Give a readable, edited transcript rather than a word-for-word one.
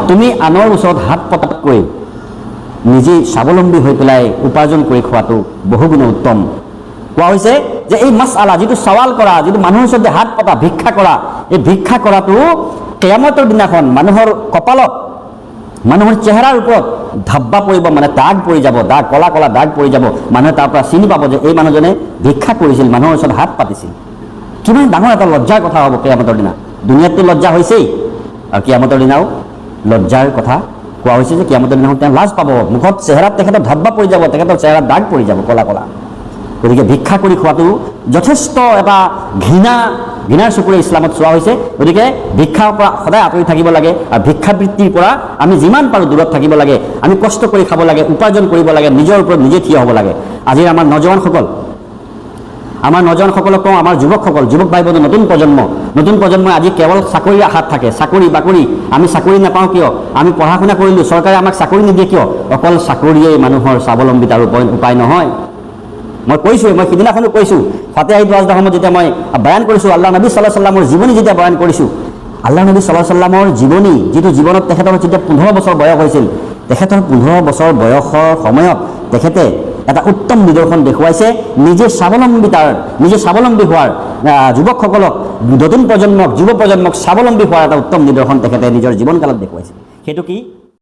তুমি আনৰ ওচৰত হাত পতাতকৈ নিজে স্বাৱলম্বী হৈ পেলাই উপাৰ্জন কৰি খোৱাটো বহুগুণে উত্তম। কোৱা হৈছে যে এই মাসআলা যিটো সৱাল কৰা, যিটো মানুহৰ ওচৰত হাত পতা, ভিক্ষা কৰা, এই ভিক্ষা কৰাটো কিয়ামতৰ দিনাখন মানুহৰ কপালত, মানুহৰ চেহেৰাৰ ওপৰত ধাব্বা পৰিব, মানে দাগ পৰি যাব, দাগ, কলা কলা দাগ পৰি যাব। মানুহে তাৰ পৰা চিনি পাব যে এই মানুহজনে ভিক্ষা কৰিছিল, মানুহৰ ওচৰত হাত পাতিছিল। কিমান ডাঙৰ এটা লজ্জাৰ কথা হ'ব কিয়ামতৰ দিনা। দুনিয়াততো লজ্জা হৈছেই, আৰু কিয়ামতৰ দিনাও লজ্জাৰ কথা কোৱা হৈছে যে কিয়ামতৰ দিনাখন তেওঁ লাজ পাব, মুখত চেহেৰাত তেখেতৰ ধাব্বা পৰি যাব, তেখেতৰ চেহেৰাত দাগ পৰি যাব কলা কলা। গতিকে ভিক্ষা কৰি খোৱাটো যথেষ্ট এটা ঘৃণাৰ চকুৰে ইছলামত চোৱা হৈছে। গতিকে ভিক্ষাৰ পৰা সদায় আঁতৰি থাকিব লাগে, আৰু ভিক্ষাবৃত্তিৰ পৰা আমি যিমান পাৰোঁ দূৰত থাকিব লাগে। আমি কষ্ট কৰি খাব লাগে, উপাৰ্জন কৰিব লাগে, নিজৰ ওপৰত নিজে থিয় হ'ব লাগে। আজিৰ আমাৰ নজৱানসকলক কওঁ, আমাৰ যুৱক ভাই বোন, নতুন প্ৰজন্মই আজি কেৱল চাকৰিৰ আশাত থাকে। চাকৰি বাকৰি, আমি চাকৰি নাপাওঁ কিয়? আমি পঢ়া শুনা কৰিলোঁ, চৰকাৰে আমাক চাকৰি নিদিয়ে কিয়? অকল চাকৰিয়েই মানুহৰ স্বাৱলম্বিতাৰ উপায় নহয়। মই কৈছোঁ, মই সিদিনাখনো কৈছোঁ, ফাতে ঈদ ৱাজদা সময়ত যেতিয়া মই বয়ান কৰিছোঁ, আল্লাহ নবী সাল্লাল্লাহু আলাইহি ওয়াসাল্লামৰ জীৱনী যেতিয়া বয়ান কৰিছোঁ, আল্লাহ নবী সাল্লাল্লাহু আলাইহি ওয়াসাল্লামৰ জীৱনী, যিটো জীৱনত তেখেতৰ যেতিয়া 15 বছৰ বয়স হৈছিল, তেখেতৰ 15 বছৰ বয়সৰ সময়ত তেখেতে এটা উত্তম নিদৰ্শন দেখুৱাইছে। নিজে স্বাৱলম্বী হোৱাৰ যুৱকসকলক, নতুন প্ৰজন্মক, যুৱ প্ৰজন্মক স্বাৱলম্বী হোৱাৰ এটা উত্তম নিদৰ্শন তেখেতে নিজৰ জীৱনকালত দেখুৱাইছে। সেইটো কি?